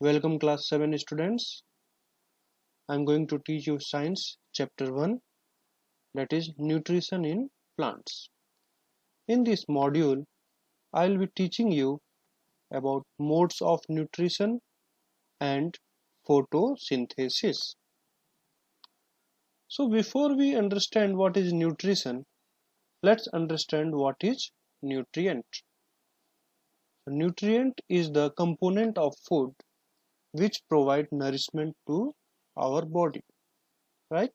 Welcome class 7 students. I am going to teach you science chapter 1, that is nutrition in plants. In this module I will be teaching you about modes of nutrition and photosynthesis. So before we understand what is nutrition, let's understand what is nutrient. Nutrient is the component of food which provide nourishment to our body, right?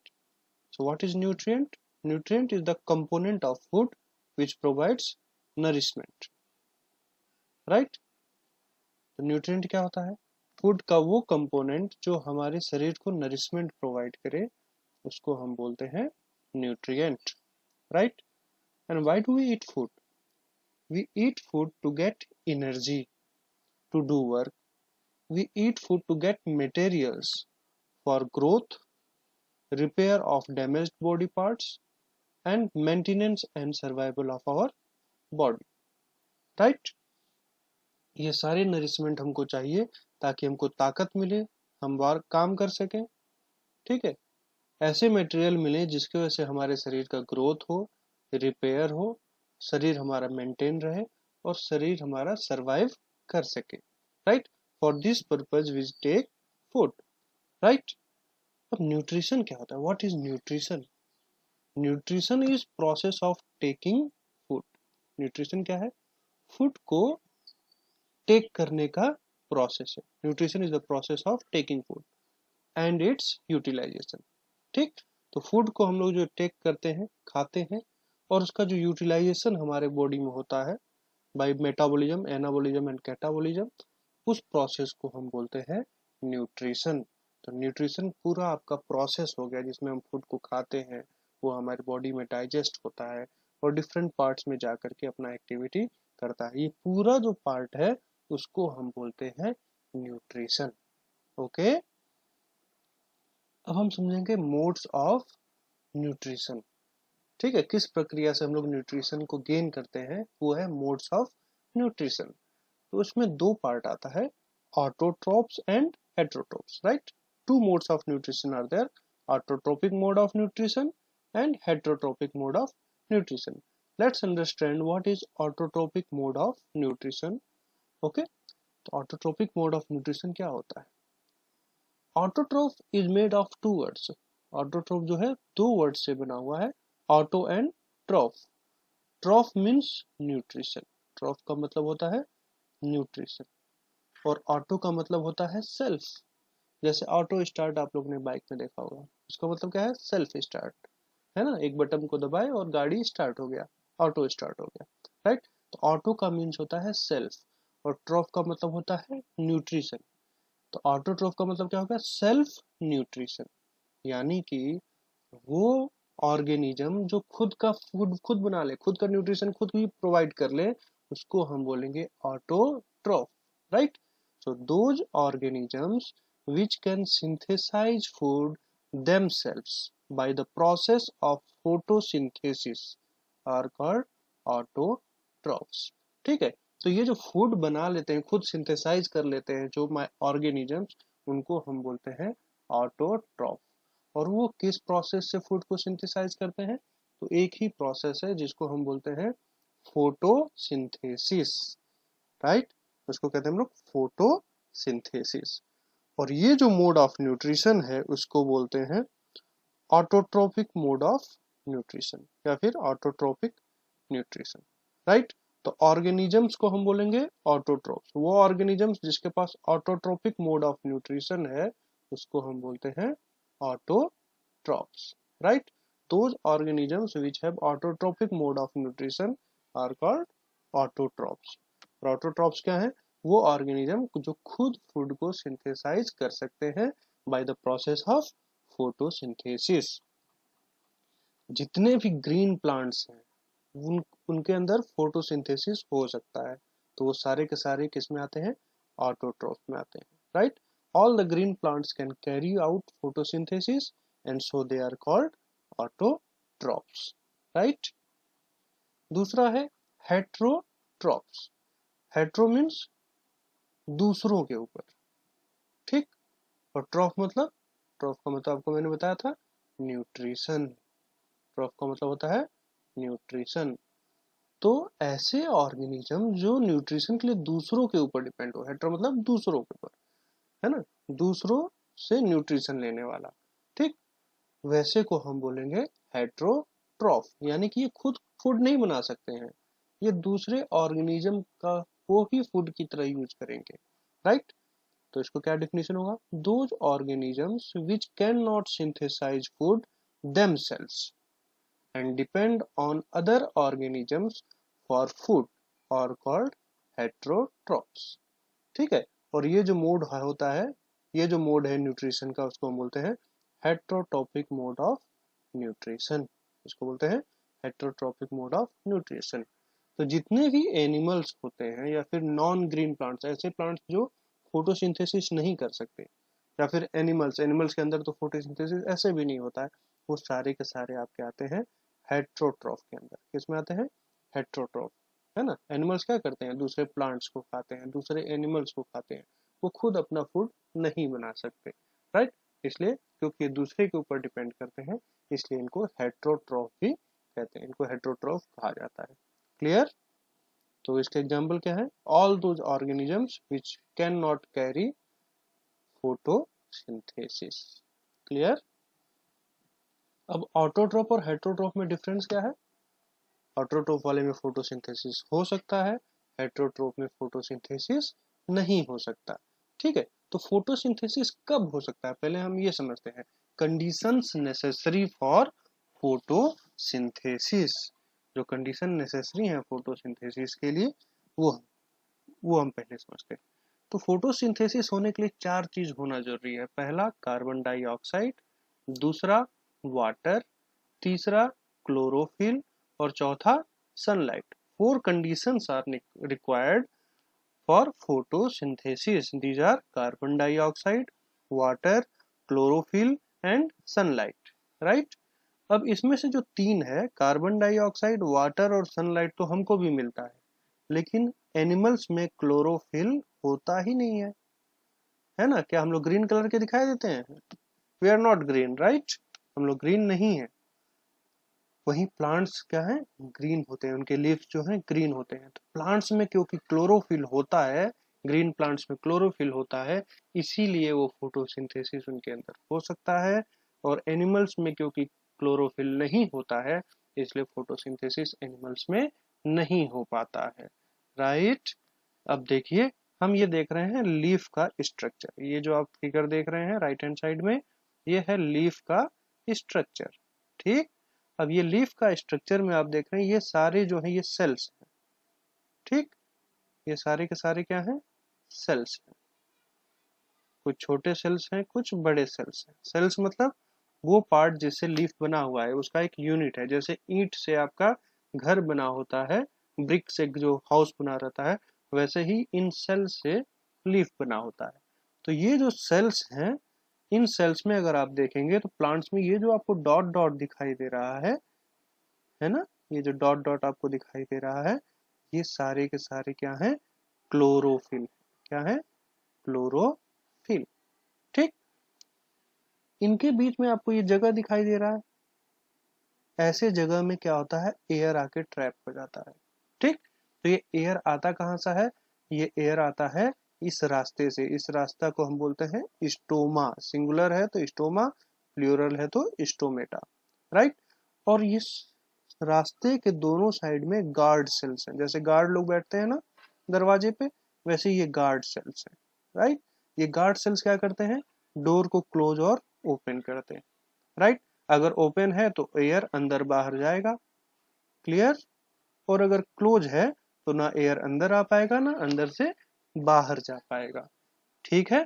So what is nutrient? Nutrient is the component of food which provides nourishment, right? तो nutrient क्या होता है? Food का वो component जो हमारे शरीर को नरिशमेंट प्रोवाइड करे, उसको हम बोलते हैं nutrient, right? And why do we eat food? We eat food to get energy to do work. We eat food to get materials for growth, repair of damaged body parts and maintenance and survival of our body, right? ये सारे nourishment हमको चाहिए ताकि हमको ताकत मिले, हम काम कर सकें, ठीक है? ऐसे मटेरियल मिले जिसकी वजह से हमारे शरीर का ग्रोथ हो, रिपेयर हो, शरीर हमारा मेंटेन रहे और शरीर हमारा सरवाइव कर सके, right? For this purpose we take food, right? अब न्यूट्रिशन क्या होता है? What is nutrition? Nutrition is process of taking food. Nutrition क्या है? फूड को टेक करने का प्रोसेस है. Nutrition is the process of taking food and its utilisation. ठीक, तो फूड को हम लोग जो टेक करते हैं, खाते हैं, और उसका जो यूटिलाइजेशन हमारे बॉडी में होता है by metabolism, anabolism and catabolism, उस प्रोसेस को हम बोलते हैं न्यूट्रिशन. तो न्यूट्रिशन पूरा आपका प्रोसेस हो गया जिसमें हम फूड को खाते हैं, वो हमारे बॉडी में डाइजेस्ट होता है और डिफरेंट पार्ट्स में जा करके अपना एक्टिविटी करता है. ये पूरा जो पार्ट है उसको हम बोलते हैं न्यूट्रिशन. ओके, अब हम समझेंगे मोड्स ऑफ न्यूट्रिशन. ठीक है, किस प्रक्रिया से हम लोग न्यूट्रिशन को गेन करते हैं, वो है मोड्स ऑफ न्यूट्रिशन. तो उसमें दो पार्ट आता है, autotrophs and heterotrophs, right? Two modes of nutrition are there: autotrophic mode of nutrition and heterotrophic mode of nutrition. Let's understand what is autotrophic mode of nutrition. Okay, तो autotrophic mode of nutrition क्या होता है? Autotroph is made of two words. Autotroph जो है दो word से बना हुआ है, auto and troph. Troph means nutrition. Troph का मतलब होता है nutrition और auto का मतलब होता है self. जैसे ऑटो स्टार्ट आप लोग ने बाइक में देखा होगा, उसका मतलब क्या है? सेल्फ स्टार्ट, है ना? एक बटन को दबाए और गाड़ी स्टार्ट हो गया, ऑटो स्टार्ट हो गया, राइट? तो ऑटो का मीन्स होता है सेल्फ और ट्रॉफ का मतलब होता है न्यूट्रिशन. तो ऑटोट्रॉफ का मतलब क्या होगा? सेल्फ न्यूट्रिशन, यानी कि वो ऑर्गेनिज्म जो खुद का फूड खुद बना ले, खुद का न्यूट्रिशन खुद ही प्रोवाइड कर ले, उसको हम बोलेंगे autotroph, right? So those organisms which can synthesize food themselves by the process of photosynthesis are called autotrophs. ठीक है, तो ये जो फूड बना लेते हैं, खुद सिंथेसाइज कर लेते हैं जो ऑर्गेनिजम्स, उनको हम बोलते हैं ऑटोट्रॉफ. और वो किस प्रोसेस से फूड को सिंथेसाइज करते हैं? तो एक ही प्रोसेस है जिसको हम बोलते हैं फोटोसिंथेसिस, राइट? उसको कहते हैं हम लोग फोटोसिंथेसिस. और ये जो मोड ऑफ न्यूट्रिशन है उसको बोलते हैं ऑटोट्रोपिक मोड ऑफ न्यूट्रिशन या फिर ऑटोट्रोपिक न्यूट्रिशन, राइट? तो ऑर्गेनिजम्स को हम बोलेंगे ऑटोट्रोप्स. वो ऑर्गेनिजम्स जिसके पास ऑटोट्रोपिक मोड ऑफ न्यूट्रिशन है उसको हम बोलते हैं autotrophs, right? Those organisms which have autotrophic mode of nutrition are called autotrophs. और ऑटोट्रोप्स क्या है? वो ऑर्गेनिज्म जो खुद फूड को सिंथेसाइज कर सकते हैं by the process of photosynthesis. जितने भी ग्रीन प्लांट्स हैं उनके अंदर फोटोसिंथेसिस हो सकता है, तो वो सारे के सारे किस में आते हैं? ऑटोट्रोफ में आते हैं, right? All the green plants can carry out photosynthesis and so they are called autotrophs, right? दूसरा है हेटेरोट्रोफ्स. हेटेरो मीन्स दूसरों के ऊपर, और ट्रॉफ मतलब, ट्रॉफ का मतलब आपको मैंने बताया था न्यूट्रिशन। ट्रॉफ का मतलब होता है न्यूट्रिशन। तो ऐसे ऑर्गेनिज्म जो न्यूट्रिशन के लिए दूसरों के ऊपर डिपेंड हो, हेटेरो मतलब दूसरों के ऊपर, है ना, दूसरों से न्यूट्रिशन लेने वाला, ठीक, वैसे को हम बोलेंगे हेट्रोट्रॉफ, यानी कि ये खुद फूड नहीं बना सकते हैं, ये दूसरे ऑर्गेनिज्म का को ही फूड की तरह यूज करेंगे, राइट। तो इसको क्या डेफिनेशन होगा, those organisms which can not synthesise food themselves and depend on other organisms for food are called heterotrophs, ठीक है। और ये जो मोड होता है, ये जो मोड है न्यूट्रिशन का, उसको हम बोलते हैं हेट्रोट्रॉपिक मोड ऑफ न्यूट्रिशन, इसको बोलते हैं हेट्रोट्रॉपिक मोड ऑफ न्यूट्रिशन। तो जितने भी एनिमल्स होते हैं या फिर नॉन ग्रीन प्लांट्स, ऐसे प्लांट्स जो फोटोसिंथेसिस नहीं कर सकते, या फिर एनिमल्स, एनिमल्स के अंदर तो फोटोसिंथेसिस ऐसे भी नहीं होता है, वो सारे के सारे आपके आते हैं हेट्रोट्रॉफ के अंदर। किस में आते हैं, हेट्रोट्रॉफ, है ना। एनिमल्स क्या करते हैं, दूसरे प्लांट्स को खाते हैं, दूसरे एनिमल्स को खाते हैं, वो खुद अपना फूड नहीं बना सकते, राइट। इसलिए क्योंकि ये दूसरे के ऊपर डिपेंड करते हैं, इसलिए इनको हेट्रोट्रॉफ भी कहते हैं, इनको हेट्रोट्रॉफ कहा जाता है। क्लियर। तो इसके एग्जाम्पल क्या है, all those organisms which can not carry photosynthesis. Clear. अब ऑटोट्रॉफ और हेट्रोट्रॉफ में डिफरेंस क्या है, ऑटोट्रॉफ वाले में फोटोसिंथेसिस हो सकता है, हेट्रोट्रॉफ में फोटोसिंथेसिस नहीं हो सकता, ठीक है। तो फोटोसिंथेसिस कब हो सकता है, पहले हम ये समझते हैं, कंडीशंस नेसेसरी फॉर फोटोसिंथेसिस, जो कंडीशन नेसेसरी है फोटोसिंथेसिस के लिए, वो हम पहले समझते हैं। तो फोटोसिंथेसिस होने के लिए चार चीज होना जरूरी है, पहला कार्बन डाइऑक्साइड, दूसरा वाटर, तीसरा क्लोरोफिल, और चौथा sunlight. Four conditions are required for photosynthesis, these are carbon dioxide, water, chlorophyll and sunlight, right. अब इसमें से जो तीन है, कार्बन डाइऑक्साइड, वाटर और सनलाइट, तो हमको भी मिलता है, लेकिन एनिमल्स में क्लोरोफिल होता ही नहीं है ना। क्या हम लोग ग्रीन कलर के दिखाई देते हैं, we are not green, right, हम लोग ग्रीन नहीं है। वहीं प्लांट्स क्या है, ग्रीन होते हैं, उनके लीव्स जो हैं ग्रीन होते हैं। तो प्लांट्स में क्योंकि क्लोरोफिल होता है, ग्रीन प्लांट्स में क्लोरोफिल होता है, इसीलिए वो फोटोसिंथेसिस उनके अंदर हो सकता है। और एनिमल्स में क्योंकि क्लोरोफिल नहीं होता है, इसलिए फोटोसिंथेसिस एनिमल्स में नहीं हो पाता है, राइट। अब देखिए, हम ये देख रहे हैं लीफ का स्ट्रक्चर, ये जो आप फिगर देख रहे हैं राइट हैंड साइड में, ये है लीफ का स्ट्रक्चर, ठीक। अब ये लीफ का स्ट्रक्चर में आप देख रहे हैं, ये सारे जो है ये सेल्स हैं, ठीक, ये सारे के सारे क्या हैं, सेल्स हैं। कुछ छोटे सेल्स हैं, कुछ बड़े सेल्स हैं। सेल्स मतलब वो पार्ट जिससे लीफ बना हुआ है, उसका एक यूनिट है। जैसे ईंट से आपका घर बना होता है, ब्रिक से जो हाउस बना रहता है, वैसे ही इन सेल्स से लीफ बना होता है। तो ये जो सेल्स हैं, इन सेल्स में अगर आप देखेंगे तो प्लांट्स में ये जो आपको डॉट डॉट दिखाई दे रहा है ना, ये जो डॉट डॉट आपको दिखाई दे रहा है, ये सारे के सारे क्या हैं, क्लोरोफिल। क्या है, क्लोरोफिल, ठीक। इनके बीच में आपको ये जगह दिखाई दे रहा है, ऐसे जगह में क्या होता है, एयर आके ट्रैप हो जाता है, ठीक। तो ये एयर आता कहाँ से है, ये एयर आता है इस रास्ते से, इस रास्ता को हम बोलते हैं स्टोमा, सिंगुलर है तो स्टोमा, प्लूरल है तो स्टोमेटा, राइट। और इस रास्ते के दोनों साइड में गार्ड सेल्स हैं, जैसे गार्ड लोग बैठते हैं ना दरवाजे पे, वैसे ये गार्ड सेल्स हैं, राइट। ये गार्ड सेल्स क्या करते हैं, डोर को क्लोज और ओपन करते हैं, राइट। अगर ओपन है तो एयर अंदर बाहर जाएगा, क्लियर। और अगर क्लोज है तो ना एयर अंदर आ पाएगा, ना अंदर से बाहर जा पाएगा, ठीक है।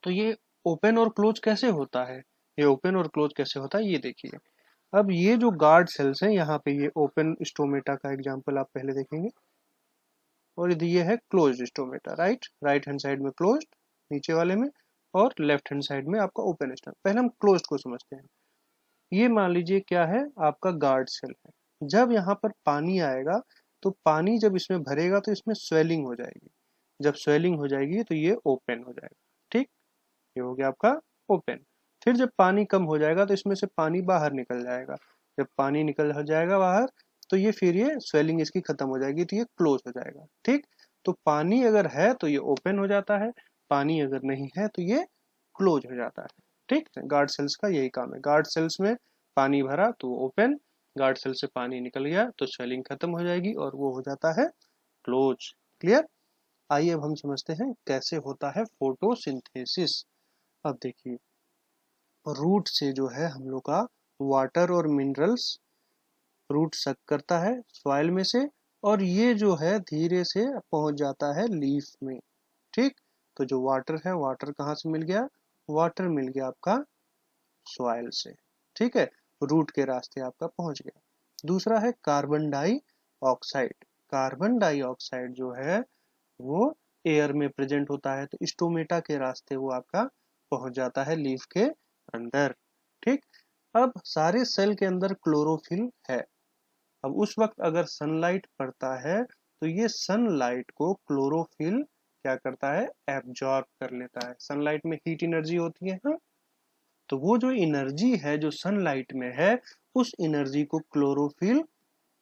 तो ये ओपन और क्लोज कैसे होता है, ये ओपन और क्लोज कैसे होता है, ये देखिए। अब ये जो गार्ड सेल्स हैं, यहाँ पे ये ओपन स्टोमेटा का एग्जांपल आप पहले देखेंगे, और ये है closed stomata, right, right hand side में क्लोज्ड नीचे वाले में, और लेफ्ट हैंड साइड में आपका ओपन स्टोमेटा। पहले हम क्लोज्ड को समझते हैं। ये मान लीजिए क्या है, आपका गार्ड सेल है। जब यहाँ पर पानी आएगा, तो पानी जब इसमें भरेगा तो इसमें स्वेलिंग हो जाएगी, जब स्वेलिंग हो जाएगी तो ये ओपन हो जाएगा, ठीक। ये हो गया आपका ओपन। फिर जब पानी कम हो जाएगा तो इसमें से पानी बाहर निकल जाएगा। जब पानी निकल जाएगा बाहर तो ये फिर ये स्वेलिंग इसकी खत्म हो जाएगी, तो ये क्लोज हो जाएगा। ठीक, तो पानी अगर है तो ये ओपन हो जाता है, पानी अगर नहीं है तो ये क्लोज हो जाता है। ठीक, गार्ड सेल्स का यही काम है। गार्ड सेल्स में पानी भरा तो ओपन, गार्ड सेल से पानी निकल गया तो स्वेलिंग खत्म हो जाएगी और वो हो जाता है क्लोज। क्लियर। आइए अब हम समझते हैं कैसे होता है फोटोसिंथेसिस। अब देखिए, रूट से जो है हम लोग का वाटर और मिनरल्स रूट सक करता है सॉइल में से, और ये जो है धीरे से पहुंच जाता है लीफ में। ठीक, तो जो वाटर है, वाटर कहाँ से मिल गया? वाटर मिल गया आपका सॉइल से। ठीक है, रूट के रास्ते आपका पहुंच गया। दूसरा है कार्बन डाइऑक्साइड। कार्बन डाइऑक्साइड जो है वो एयर में प्रेजेंट होता है, तो स्टोमेटा के रास्ते वो आपका पहुंच जाता है लीफ के अंदर। ठीक, अब सारे सेल के अंदर क्लोरोफिल है। अब उस वक्त अगर सनलाइट पड़ता है तो ये सनलाइट को क्लोरोफिल क्या करता है? एब्जॉर्ब कर लेता है। सनलाइट में हीट एनर्जी होती है, हाँ? तो वो जो एनर्जी है जो सनलाइट में है, उस एनर्जी को क्लोरोफिल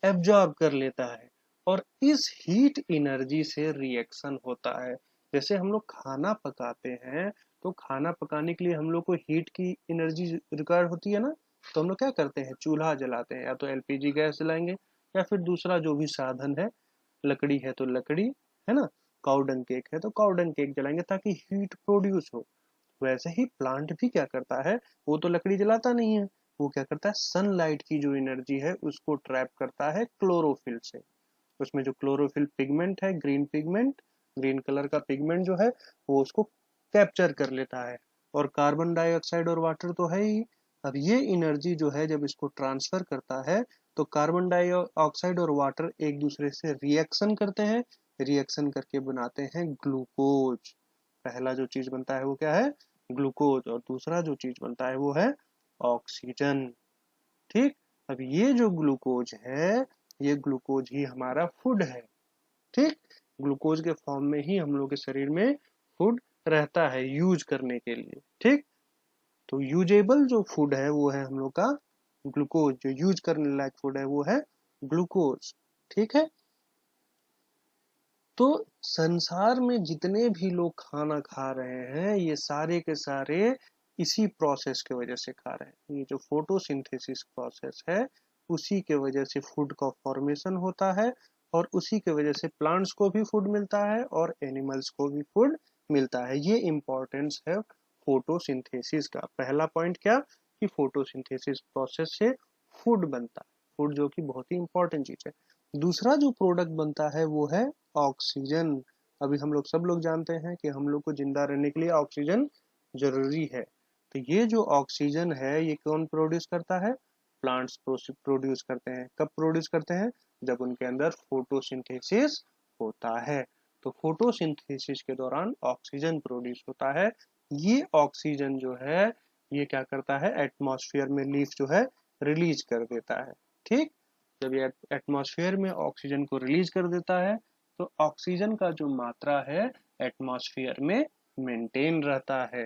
एब्जॉर्ब कर लेता है, और इस हीट एनर्जी से रिएक्शन होता है। जैसे हम लोग खाना पकाते हैं तो खाना पकाने के लिए हम लोग को हीट की एनर्जी रिक्वायर्ड होती है ना, तो हम लोग क्या करते हैं? चूल्हा जलाते हैं, या तो एलपीजी गैस जलाएंगे या फिर दूसरा जो भी साधन है, लकड़ी है तो लकड़ी, है ना, काउडंग केक है तो काउडंग केक जलाएंगे ताकि हीट प्रोड्यूस हो। वैसे ही प्लांट भी क्या करता है? वो तो लकड़ी जलाता नहीं है, वो क्या करता है? सनलाइट की जो एनर्जी है उसको ट्रैप करता है क्लोरोफिल से। उसमें जो क्लोरोफिल पिगमेंट है, ग्रीन पिगमेंट, ग्रीन कलर का पिगमेंट जो है, वो उसको कैप्चर कर लेता है। और कार्बन डाइऑक्साइड और वाटर तो है ही। अब ये एनर्जी जो है जब इसको ट्रांसफर करता है तो कार्बन डाइऑक्साइड और वाटर एक दूसरे से रिएक्शन करते हैं, रिएक्शन करके बनाते हैं ग्लूकोज। पहला जो चीज बनता है वो क्या है? ग्लूकोज। और दूसरा जो चीज बनता है वो है ऑक्सीजन। ठीक, अब ये जो ग्लूकोज है, ये ग्लूकोज ही हमारा फूड है। ठीक, ग्लूकोज के फॉर्म में ही हम लोग के शरीर में फूड रहता है यूज करने के लिए। ठीक, तो यूजेबल जो फूड है वो है हम लोग का ग्लूकोज। जो यूज करने लायक फूड है वो है ग्लूकोज। ठीक है, तो संसार में जितने भी लोग खाना खा रहे हैं ये सारे के सारे इसी प्रोसेस के वजह से खा रहे हैं। ये जो फोटोसिंथेसिस प्रोसेस है उसी के वजह से फूड का फॉर्मेशन होता है, और उसी के वजह से प्लांट्स को भी फूड मिलता है और एनिमल्स को भी फूड मिलता है। ये इंपॉर्टेंस है फोटोसिंथेसिस का। पहला पॉइंट क्या? कि फोटोसिंथेसिस प्रोसेस से फूड बनता है, फूड जो कि बहुत ही इंपॉर्टेंट चीज है। दूसरा जो प्रोडक्ट बनता है वो है ऑक्सीजन। अभी हम लोग सब लोग जानते हैं कि हम लोग को जिंदा रहने के लिए ऑक्सीजन जरूरी है। तो ये जो ऑक्सीजन है ये कौन प्रोड्यूस करता है? प्लांट्स प्रोड्यूस करते हैं। कब प्रोड्यूस करते हैं? जब उनके अंदर फोटोसिंथेसिस होता है। तो फोटोसिंथेसिस के दौरान ऑक्सीजन प्रोड्यूस होता है। ये ऑक्सीजन जो है ये क्या करता है? एटमॉस्फेयर में लीफ जो है रिलीज कर देता है। ठीक, जब ये एटमॉस्फेयर में ऑक्सीजन को रिलीज कर देता है तो ऑक्सीजन का जो मात्रा है एटमॉस्फेयर में मेंटेन रहता है।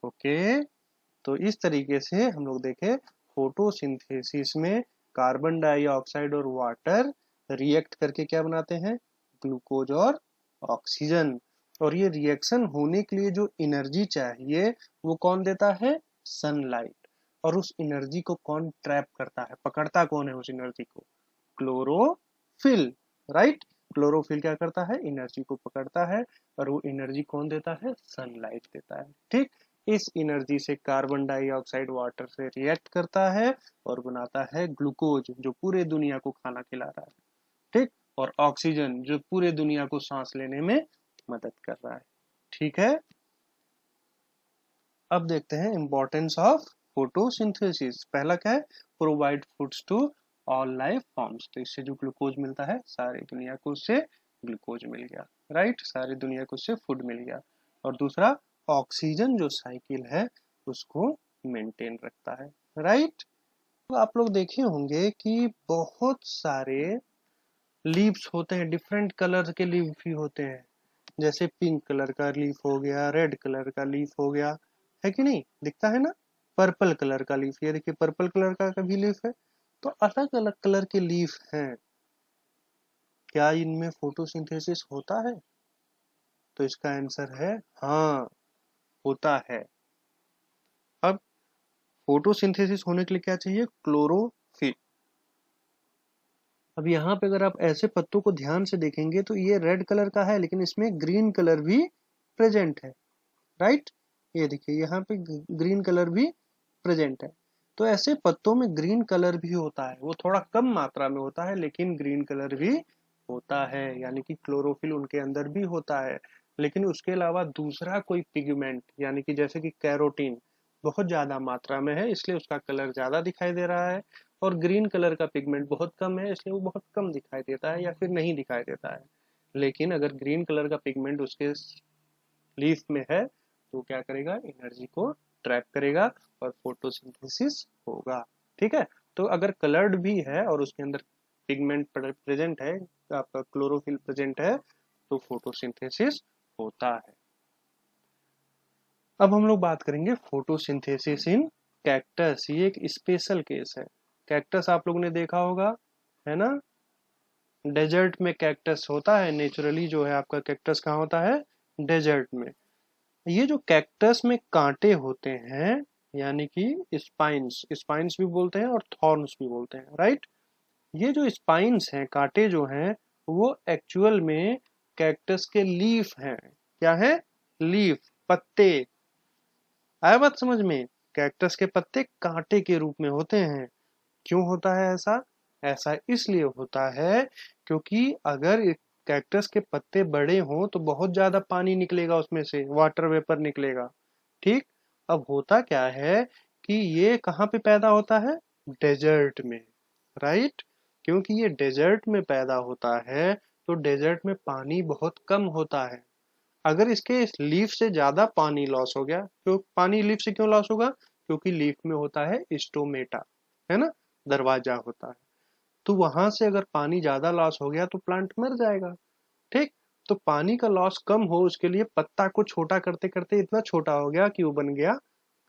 ओके, तो इस तरीके से हम लोग देखें फोटोसिंथेसिस में कार्बन डाइऑक्साइड और वाटर रिएक्ट करके क्या बनाते हैं? ग्लूकोज और ऑक्सीजन। और ये रिएक्शन होने के लिए जो एनर्जी चाहिए वो कौन देता है? सनलाइट। और उस एनर्जी को कौन ट्रैप करता है? पकड़ता कौन है उस एनर्जी को? क्लोरोफिल। राइट, क्लोरोफिल क्या करता है? एनर्जी को पकड़ता है, और वो एनर्जी कौन देता है? सनलाइट देता है। ठीक, इस एनर्जी से कार्बन डाइऑक्साइड वाटर से रिएक्ट करता है और बनाता है ग्लूकोज जो पूरे दुनिया को खाना खिला रहा है। ठीक, और ऑक्सीजन जो पूरे दुनिया को सांस लेने में मदद कर रहा है। ठीक है, अब देखते हैं इंपॉर्टेंस ऑफ फोटोसिंथेसिस। पहला क्या है? Provide foods to all life forms. तो इससे जो ग्लूकोज मिलता है सारी दुनिया को उससे ग्लूकोज मिल गया। राइट, सारी दुनिया को उससे फूड मिल गया। और दूसरा ऑक्सीजन जो साइकिल है उसको मेंटेन रखता है। राइट, तो आप लोग देखे होंगे कि बहुत सारे लीव्स होते हैं, डिफरेंट कलर के लीव भी होते हैं। जैसे पिंक कलर का लीफ हो गया, रेड कलर का लीफ हो गया, है कि नहीं, दिखता है ना। पर्पल कलर का लीफ, ये देखिए पर्पल कलर का भी लीफ है। तो अलग अलग कलर के लीफ हैं, क्या इनमें फोटोसिंथेसिस होता है? तो इसका आंसर है हाँ, होता है। अब फोटोसिंथेसिस होने के लिए क्या चाहिए? क्लोरोफिल। अब यहाँ पे अगर आप ऐसे पत्तों को ध्यान से देखेंगे तो ये रेड कलर का है, लेकिन इसमें ग्रीन कलर भी प्रेजेंट है, राइट। ये देखिए यहाँ पे ग्रीन कलर भी प्रेजेंट है। तो ऐसे पत्तों में ग्रीन कलर भी होता है, वो थोड़ा कम मात्रा में होता है, लेकिन ग्रीन कलर भी होता है, यानी कि क्लोरोफिल उनके अंदर भी होता है। लेकिन उसके अलावा दूसरा कोई पिगमेंट, यानी कि जैसे कि कैरोटीन बहुत ज्यादा मात्रा में है, इसलिए उसका कलर ज्यादा दिखाई दे रहा है। और ग्रीन कलर का पिगमेंट बहुत कम है, इसलिए वो बहुत कम दिखाई देता है या फिर नहीं दिखाई देता है। लेकिन अगर ग्रीन कलर का पिगमेंट उसके लीफ में है तो क्या करेगा? एनर्जी को ट्रैप करेगा और फोटोसिंथेसिस होगा। ठीक है। तो अगर कलर्ड भी है और उसके अंदर पिगमेंट प्रेजेंट है, आपका क्लोरोफिल प्रेजेंट है, तो फोटोसिंथेसिस होता है। अब हम लोग बात करेंगे फोटोसिंथेसिस इन कैक्टस। ये एक स्पेशल केस है। कैक्टस आप लोगों ने देखा होगा, है ना। डेजर्ट में कैक्टस होता है नेचुरली, जो है आपका कैक्टस कहाँ होता है? डेजर्ट में। ये जो कैक्टस में कांटे होते हैं, यानी कि स्पाइन्स, स्पाइन्स भी बोलते हैं और थॉर्न्स भी बोलते हैं, राइट। ये जो स्पाइन्स हैं, कांटे जो हैं, वो एक्चुअल में कैक्टस के लीफ हैं। क्या है? लीफ, पत्ते। आया बात समझ में? कैक्टस के पत्ते कांटे के रूप में होते हैं। क्यों होता है ऐसा? ऐसा इसलिए होता है क्योंकि अगर कैक्टस के पत्ते बड़े हों तो बहुत ज्यादा पानी निकलेगा, उसमें से वाटर वेपर निकलेगा। ठीक। अब होता क्या है कि ये कहाँ पे पैदा होता है? डेजर्ट में, राइट। क्योंकि ये डेजर्ट में पैदा होता है तो डेजर्ट में पानी बहुत कम होता है। अगर इसके लीफ से ज्यादा पानी लॉस हो गया, तो पानी लीफ से क्यों लॉस होगा? क्योंकि लीफ में होता है स्टोमेटा, है ना, दरवाजा होता है। तो वहां से अगर पानी ज्यादा लॉस हो गया तो प्लांट मर जाएगा। ठीक। तो पानी का लॉस कम हो उसके लिए पत्ता को छोटा करते करते इतना छोटा हो गया कि वो बन गया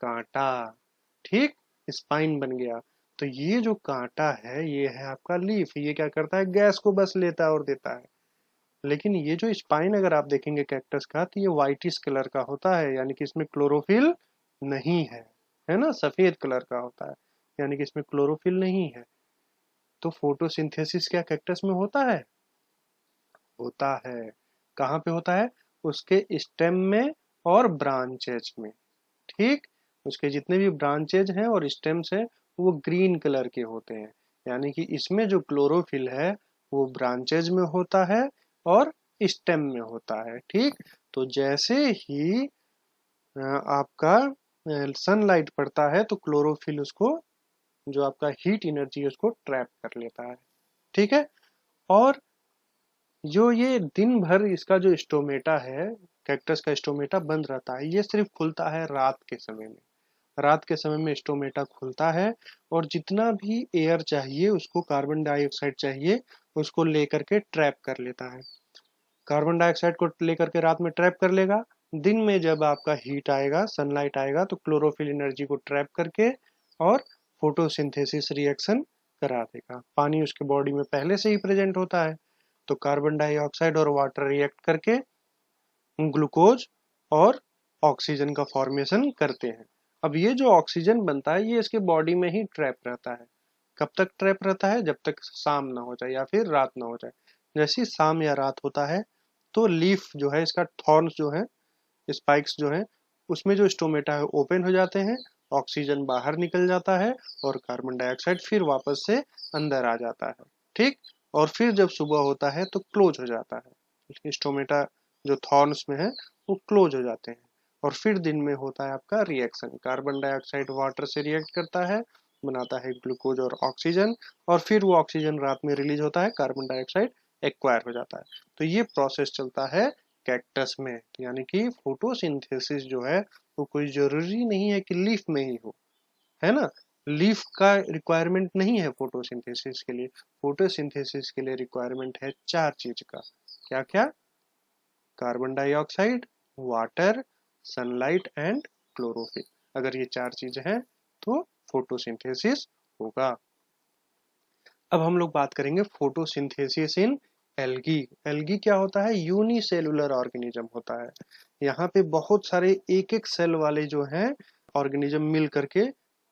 कांटा। ठीक। स्पाइन बन गया। तो ये जो कांटा है ये है आपका लीफ। ये क्या करता है? गैस को बस लेता है और देता है। लेकिन ये जो स्पाइन अगर आप देखेंगे कैक्टस का, तो ये व्हाइटिश कलर का होता है, यानी कि इसमें क्लोरोफिल नहीं है ना, सफेद कलर का होता है, यानी कि इसमें क्लोरोफिल नहीं है। तो फोटोसिंथेसिस क्या कैक्टस में होता है? होता है। कहाँ पे होता है? उसके स्टेम में और ब्रांचेज में। ठीक। उसके जितने भी ब्रांचेज हैं और स्टेम्स हैं वो ग्रीन कलर के होते हैं, यानी कि इसमें जो क्लोरोफिल है वो ब्रांचेज में होता है और स्टेम में होता है। ठीक। तो जैसे ही आपका सनलाइट पड़ता है तो क्लोरोफिल उसको, जो आपका हीट एनर्जी है, उसको ट्रैप कर लेता है। ठीक है। और जो ये दिन भर इसका जो स्टोमेटा है, कैक्टस का स्टोमेटा बंद रहता है, ये सिर्फ खुलता है रात के समय में। रात के समय में स्टोमेटा खुलता है और जितना भी एयर चाहिए उसको, कार्बन डाइऑक्साइड चाहिए, उसको लेकर के ट्रैप कर लेता है। कार्बन डाइऑक्साइड को लेकर के रात में ट्रैप कर लेगा। दिन में जब आपका हीट आएगा, सनलाइट आएगा, तो क्लोरोफिल एनर्जी को ट्रैप करके और फोटोसिंथेसिस रिएक्शन करा देगा। पानी उसके बॉडी में पहले से ही प्रेजेंट होता है, तो कार्बन डाइऑक्साइड और वाटर रिएक्ट करके ग्लूकोज और ऑक्सीजन का फॉर्मेशन करते हैं। अब ये जो ऑक्सीजन बनता है ये इसके बॉडी में ही ट्रैप रहता है। कब तक ट्रैप रहता है? जब तक शाम ना हो जाए या फिर रात ना हो जाए। जैसे शाम या रात होता है तो लीफ जो है इसका, थॉर्न्स जो है, स्पाइक्स जो है, उसमें जो स्टोमेटा है ओपन हो जाते हैं, ऑक्सीजन बाहर निकल जाता है और कार्बन डाइऑक्साइड फिर वापस से अंदर आ जाता है। ठीक। और फिर जब सुबह होता है तो क्लोज हो जाता है, स्टोमेटा जो थॉर्न्स में है वो क्लोज हो जाते हैं। और फिर दिन में होता है आपका रिएक्शन, कार्बन डाइऑक्साइड वाटर से रिएक्ट करता है, बनाता है ग्लूकोज और ऑक्सीजन, और फिर वो ऑक्सीजन रात में रिलीज होता है, कार्बन डाइऑक्साइड एक्वायर हो जाता है। तो ये प्रोसेस चलता है कैक्टस में। यानी कि फोटोसिंथेसिस जो है वो कोई जरूरी नहीं है कि लीफ में ही हो, है ना। लीफ का रिक्वायरमेंट नहीं है फोटोसिंथेसिस के लिए। फोटोसिंथेसिस के लिए रिक्वायरमेंट है चार चीज का। क्या क्या? Carbon dioxide, water, sunlight and chlorophyll. अगर ये 4 चीजें हैं तो फोटोसिंथेसिस होगा। अब हम लोग बात करेंगे फोटोसिंथेसिस इन एल्गी। एल्गी क्या होता है? यूनिसेलुलर ऑर्गेनिज्म होता है। यहाँ पे बहुत सारे एक एक सेल वाले जो हैं ऑर्गेनिज्म मिल करके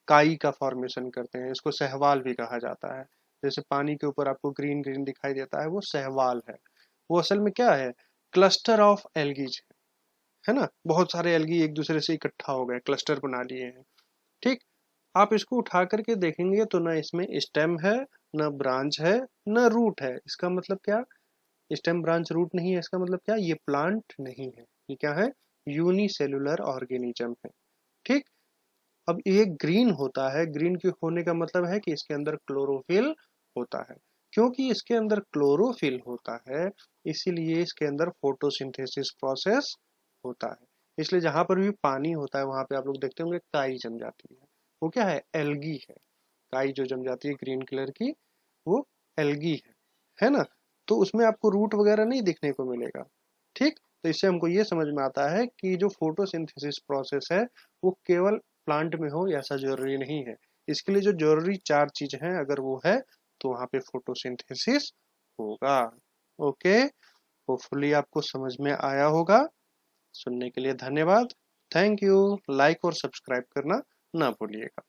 काई का फॉर्मेशन करते हैं। इसको सहवाल भी कहा जाता है। जैसे पानी के ऊपर आपको ग्रीन ग्रीन दिखाई देता है, वो सहवाल है। वो असल में क्या है? क्लस्टर ऑफ एल्गीज है ना। बहुत सारे एल्गी एक दूसरे से इकट्ठा हो गए, क्लस्टर बना लिए हैं। ठीक, आप इसको उठा करके देखेंगे तो ना इसमें स्टेम है, न ब्रांच है, न रूट है। इसका मतलब क्या? स्टेम ब्रांच रूट नहीं है, इसका मतलब क्या? ये प्लांट नहीं है, ये क्या है? यूनिसेलुलर ऑर्गेनिज्म है। ठीक, अब ये ग्रीन होता है। ग्रीन के होने का मतलब है कि इसके अंदर क्लोरोफिल होता है। क्योंकि इसके अंदर क्लोरोफिल होता है, इसीलिए इसके अंदर फोटोसिंथेसिस प्रोसेस होता है। इसलिए जहां पर भी पानी होता है वहां पे आप लोग देखते होंगे काई जम जाती है। वो क्या है? एल्गी है। काई जो जम जाती है ग्रीन कलर की, वो एल्गी है ना। तो उसमें आपको रूट वगैरह नहीं दिखने को मिलेगा। ठीक, तो इससे हमको ये समझ में आता है कि जो फोटोसिंथेसिस प्रोसेस है वो केवल प्लांट में हो ऐसा जरूरी नहीं है। इसके लिए जो जरूरी 4 चीज हैं अगर वो है तो वहां पे फोटोसिंथेसिस होगा। ओके, होपफुली आपको समझ में आया होगा। सुनने के लिए धन्यवाद। Thank you. लाइक और सब्सक्राइब करना ना भूलिएगा।